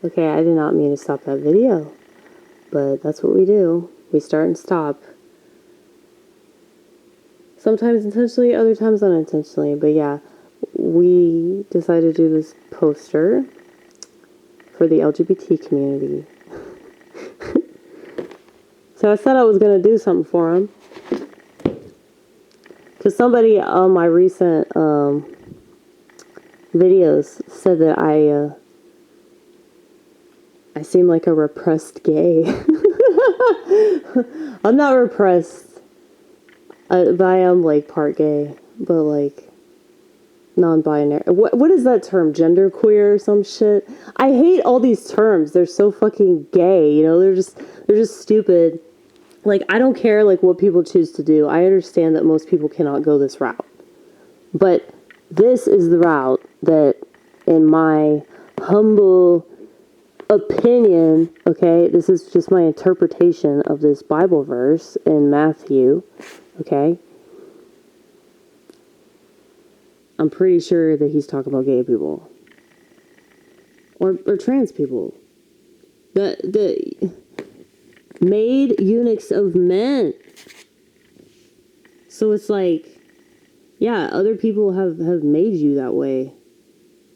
Okay, I did not mean to stop that video, but that's what we do. We start and stop. Sometimes intentionally, other times unintentionally, but yeah, we decided to do this poster for the LGBT community. So I said I was going to do something for them. Because somebody on my recent videos said that I seem like a repressed gay. I'm not repressed, but I am like part gay, but like non-binary. What is that term? Genderqueer or some shit? I hate all these terms. They're so fucking gay. You know, they're just stupid. Like, I don't care like what people choose to do. I understand that most people cannot go this route, but this is the route that, in my humble opinion, okay, this is just my interpretation of this Bible verse in Matthew, okay? I'm pretty sure that he's talking about gay people. Or trans people. The made eunuchs of men. So it's like, yeah, other people have made you that way.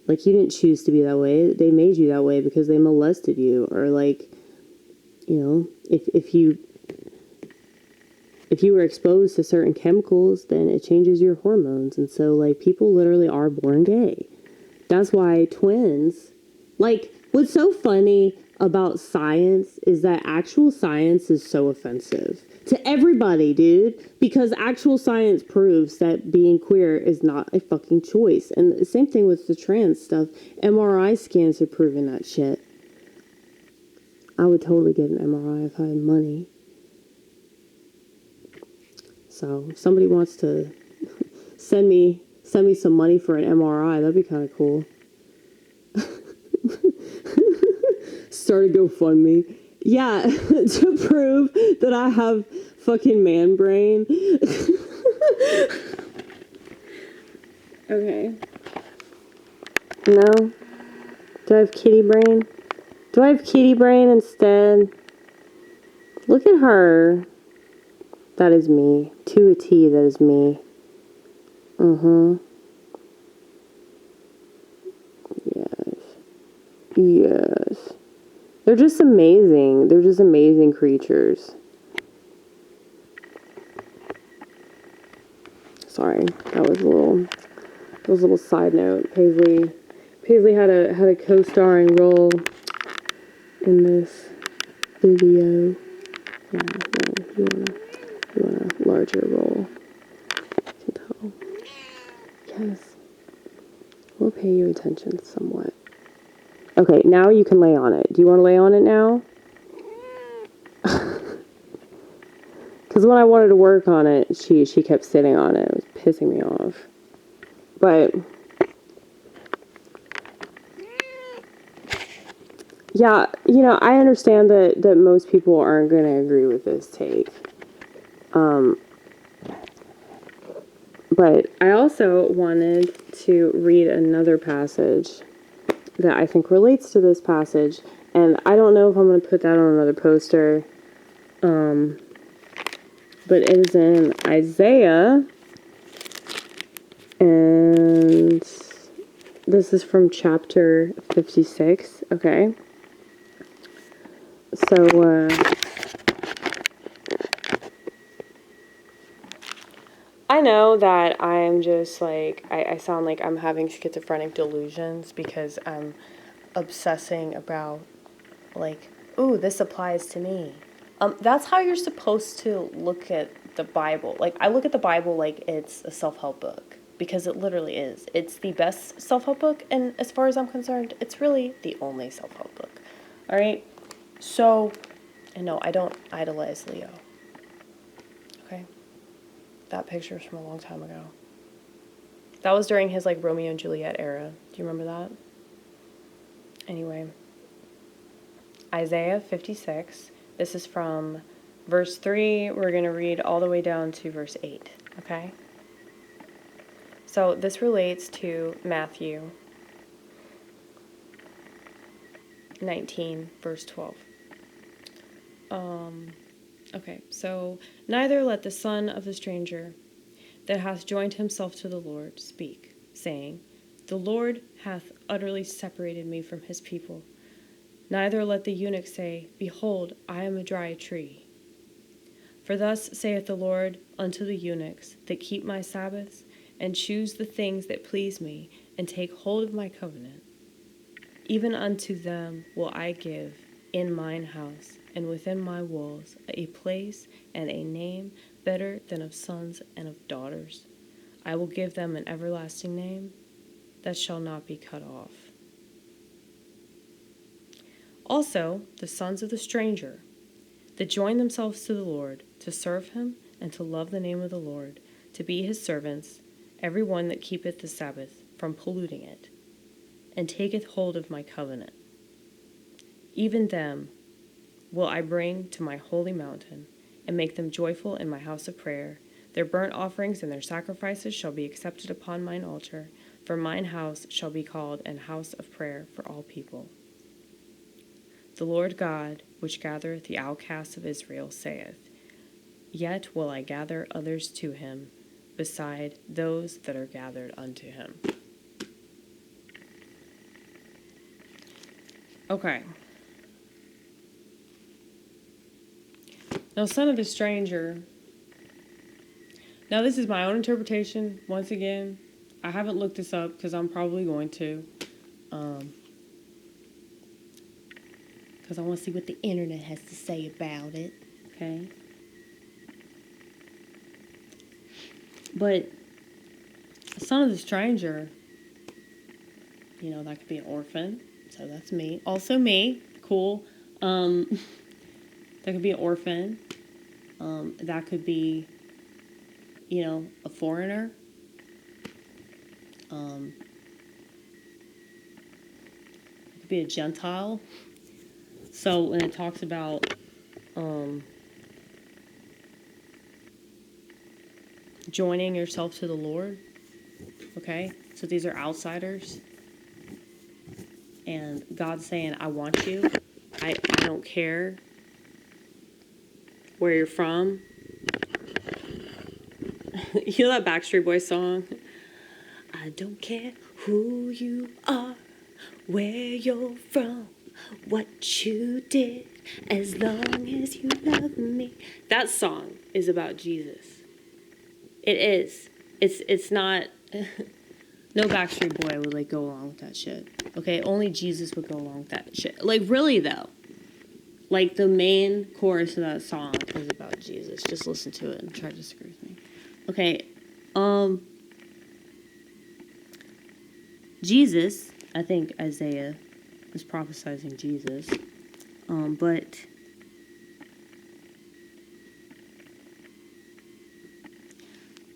Like, you didn't choose to be that way. They made you that way because they molested you. Or like, you know, if you were exposed to certain chemicals, then it changes your hormones. And so, like, people literally are born gay. That's why twins, like, what's so funny about science is that actual science is so offensive to everybody, dude, because actual science proves that being queer is not a fucking choice. And the same thing with the trans stuff. MRI scans have proven that shit. I would totally get an MRI if I had money. So if somebody wants to send me some money for an MRI, that'd be kind of cool. Start a GoFundMe. Yeah, to prove that I have fucking man brain. Okay. No? Do I have kitty brain? Do I have kitty brain instead? Look at her. That is me. To a T, that is me. Yes. Yes. They're just amazing. They're just amazing creatures. Sorry, that was a little side note. Paisley had a co-starring role in this video. Yeah, no, you want a larger role. I can tell. Yes. We'll pay you attention somewhat. Okay, now you can lay on it. Do you want to lay on it now? Because when I wanted to work on it, she kept sitting on it. It was pissing me off. But yeah, you know, I understand that most people aren't going to agree with this take. But I also wanted to read another passage that I think relates to this passage. And I don't know if I'm going to put that on another poster. But it is in Isaiah. And this is from chapter 56. Okay. So, I know that I'm just like, I sound like I'm having schizophrenic delusions because I'm obsessing about, like, ooh, this applies to me. That's how you're supposed to look at the Bible. Like, I look at the Bible like it's a self-help book, because it literally is. It's the best self-help book, and as far as I'm concerned, it's really the only self-help book. All right? So, and no, I don't idolize Leo. Okay? That picture is from a long time ago. That was during his, like, Romeo and Juliet era. Do you remember that? Anyway. Isaiah 56. This is from verse 3. We're going to read all the way down to verse 8. Okay? So this relates to Matthew. 19, verse 12. Okay, so neither let the son of the stranger that hath joined himself to the Lord speak, saying, the Lord hath utterly separated me from his people. Neither let the eunuch say, behold, I am a dry tree. For thus saith the Lord unto the eunuchs that keep my Sabbaths, and choose the things that please me, and take hold of my covenant. Even unto them will I give in mine house, and within my walls, a place and a name better than of sons and of daughters. I will give them an everlasting name that shall not be cut off. Also, the sons of the stranger that join themselves to the Lord, to serve him and to love the name of the Lord, to be his servants, every one that keepeth the Sabbath from polluting it, and taketh hold of my covenant. Even them will I bring to my holy mountain, and make them joyful in my house of prayer. Their burnt offerings and their sacrifices shall be accepted upon mine altar, for mine house shall be called an house of prayer for all people. The Lord God, which gathereth the outcasts of Israel, saith, yet will I gather others to him, beside those that are gathered unto him. Okay. Now, son of the stranger. Now, this is my own interpretation. Once again, I haven't looked this up because I'm probably going to. Because I want to see what the internet has to say about it. Okay. But son of the stranger, that could be an orphan. So that's me. Also me. Cool. That could be an orphan. That could be, a foreigner. It could be a Gentile. So when it talks about joining yourself to the Lord, okay? So these are outsiders. And God's saying, I want you. I don't care where you're from. You know that Backstreet Boys song? I don't care who you are, where you're from, what you did, as long as you love me. That song is about Jesus. It is. It's not... No Backstreet Boy would, go along with that shit. Okay? Only Jesus would go along with that shit. Really, though. The main chorus of that song is about Jesus. Just listen to it and try to disagree with me. Okay. Jesus, I think Isaiah is prophesying Jesus. But...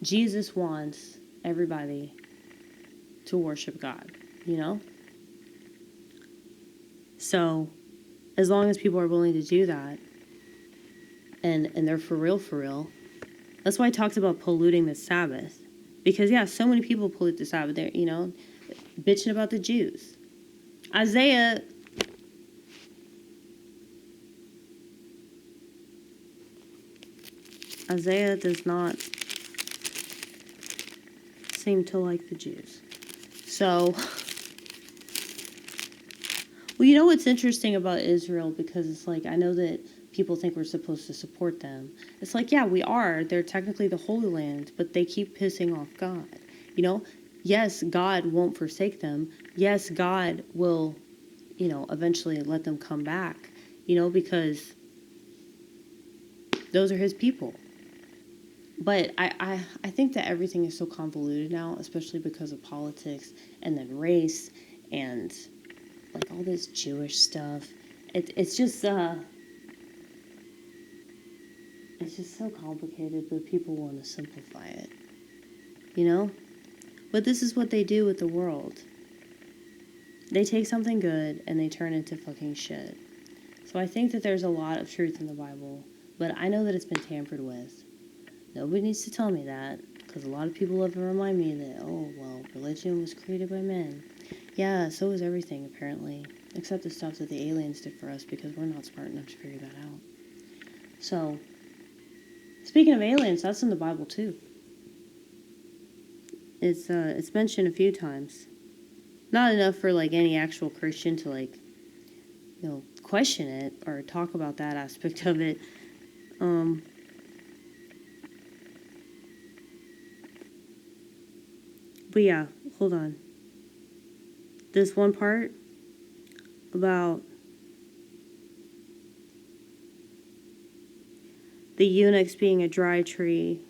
Jesus wants everybody to worship God, So, as long as people are willing to do that, and they're for real, that's why he talks about polluting the Sabbath. Because, so many people pollute the Sabbath. They're, bitching about the Jews. Isaiah does not seem to like the Jews. So, well, what's interesting about Israel, because it's I know that people think we're supposed to support them. It's we are. They're technically the Holy Land, but they keep pissing off God. Yes, God won't forsake them. Yes, God will, eventually let them come back, because those are his people. But I think that everything is so convoluted now, especially because of politics and then race and all this Jewish stuff. It's just so complicated, but people want to simplify it, But this is what they do with the world. They take something good and they turn it into fucking shit. So I think that there's a lot of truth in the Bible, but I know that it's been tampered with. Nobody needs to tell me that, because a lot of people love to remind me that, religion was created by men. Yeah, so is everything, apparently. except the stuff that the aliens did for us, because we're not smart enough to figure that out. So, speaking of aliens, that's in the Bible too. It's mentioned a few times. Not enough for, like, any actual Christian to, like, question it or talk about that aspect of it. But yeah, hold on. This one part about the eunuchs being a dry tree,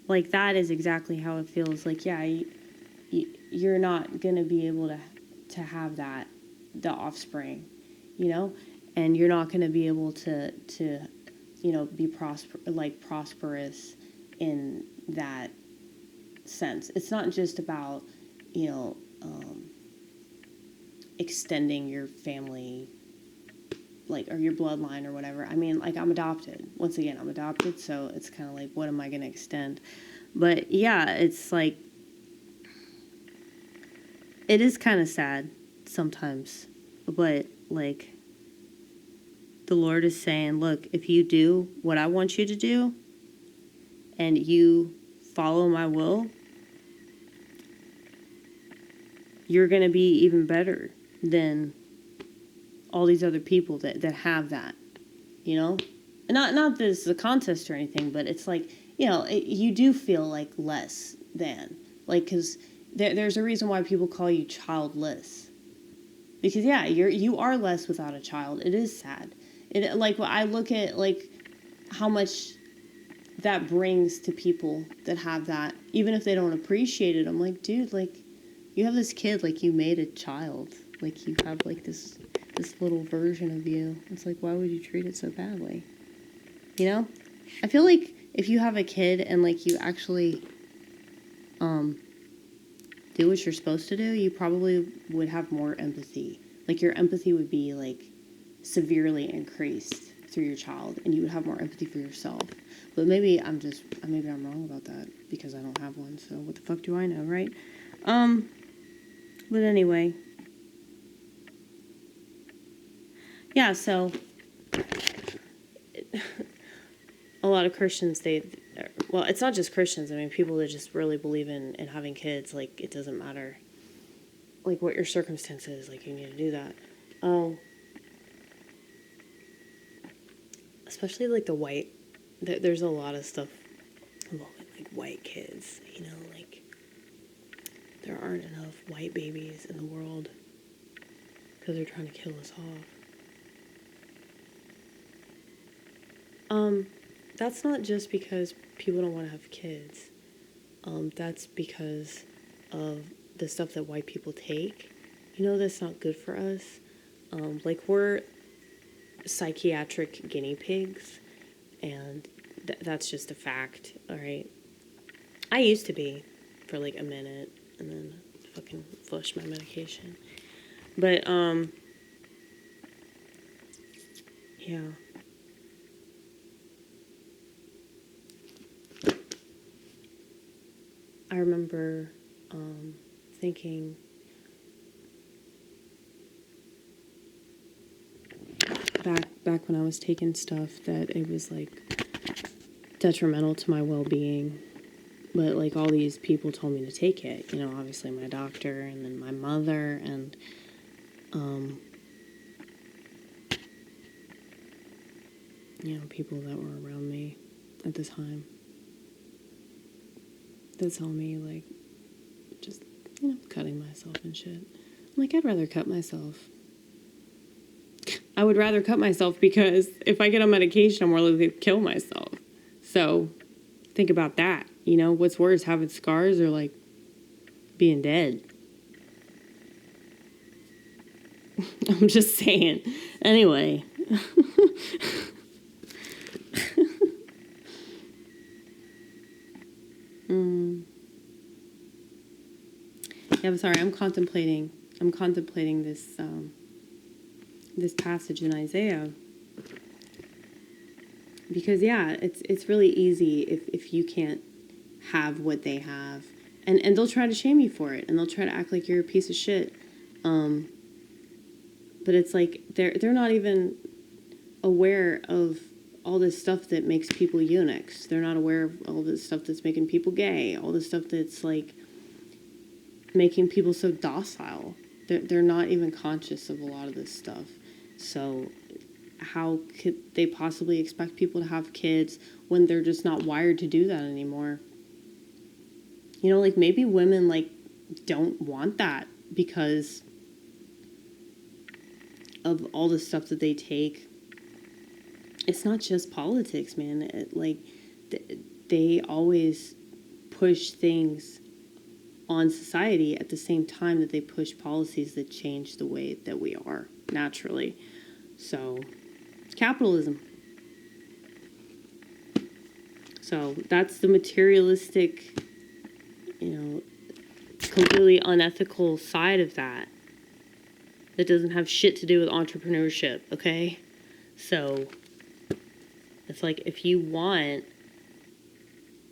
like, that is exactly how it feels. Like, yeah, you're not gonna be able to have that, the offspring, and you're not gonna be able to be prosperous in that sense. It's not just about extending your family, like, or your bloodline or whatever. I mean, like, I'm adopted. Once again, I'm adopted, so it's kind of like, what am I going to extend? But yeah, it's like, it is kind of sad sometimes. But, like, the Lord is saying, look, if you do what I want you to do, and you follow my will, you're going to be even better than all these other people that have that, And not that it's a contest or anything, but it's like, you do feel like less than. Like, because there's a reason why people call you childless. Because, yeah, you are less without a child. It is sad. Like, I look at, like, how much that brings to people that have that, even if they don't appreciate it. I'm like, dude, like, you have this kid, like, you made a child. Like, you have, like, this little version of you. It's like, why would you treat it so badly? I feel like if you have a kid and, like, you actually do what you're supposed to do, you probably would have more empathy. Like, your empathy would be, like, severely increased through your child, and you would have more empathy for yourself. But maybe I'm wrong about that, because I don't have one, so what the fuck do I know, right? But anyway. Yeah, so a lot of Christians, well, it's not just Christians. I mean, people that just really believe in having kids, like, it doesn't matter, like, what your circumstances, like, you need to do that. Especially, like, the white, there's a lot of stuff involving, like, white kids, like, there aren't enough white babies in the world because they're trying to kill us off. That's not just because people don't want to have kids. That's because of the stuff that white people take. That's not good for us. Like, we're psychiatric guinea pigs, and that's just a fact, all right? I used to be for, like, a minute, and then fucking flushed my medication. But, yeah. I remember thinking, back when I was taking stuff, that it was, like, detrimental to my well-being. But, like, all these people told me to take it. Obviously my doctor, and then my mother, and people that were around me at the time. That tell me, like, just, cutting myself and shit. I'm like, I'd rather cut myself. I would rather cut myself, because if I get on medication, I'm more likely to kill myself. So, think about that. What's worse, having scars or, like, being dead? I'm just saying. Anyway. Yeah, I'm sorry. I'm contemplating this this passage in Isaiah, because, yeah, it's really easy if you can't have what they have, and they'll try to shame you for it, and they'll try to act like you're a piece of shit. But it's like they're not even aware of all this stuff that makes people eunuchs. They're not aware of all this stuff that's making people gay, all this stuff that's like making people so docile. They're not even conscious of a lot of this stuff. So how could they possibly expect people to have kids when they're just not wired to do that anymore? You know, like maybe women like don't want that because of all the stuff that they take. It's not just politics, man. They always push things on society at the same time that they push policies that change the way that we are naturally. So, capitalism. So, that's the materialistic, completely unethical side of that. That doesn't have shit to do with entrepreneurship, okay? So, it's like if you want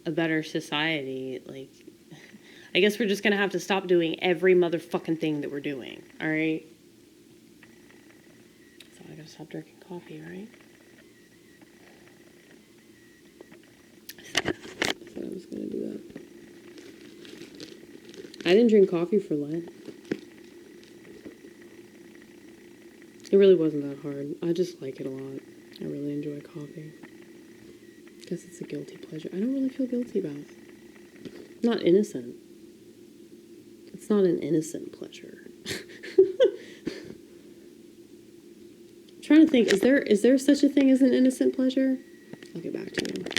a better society, like, I guess we're just gonna have to stop doing every motherfucking thing that we're doing, alright? So I gotta stop drinking coffee, right? I said I was gonna do that. I didn't drink coffee for Lent. It really wasn't that hard. I just like it a lot. I really enjoy coffee. Guess it's a guilty pleasure. I don't really feel guilty about it. Not innocent. It's not an innocent pleasure. I'm trying to think, is there such a thing as an innocent pleasure? I'll get back to you.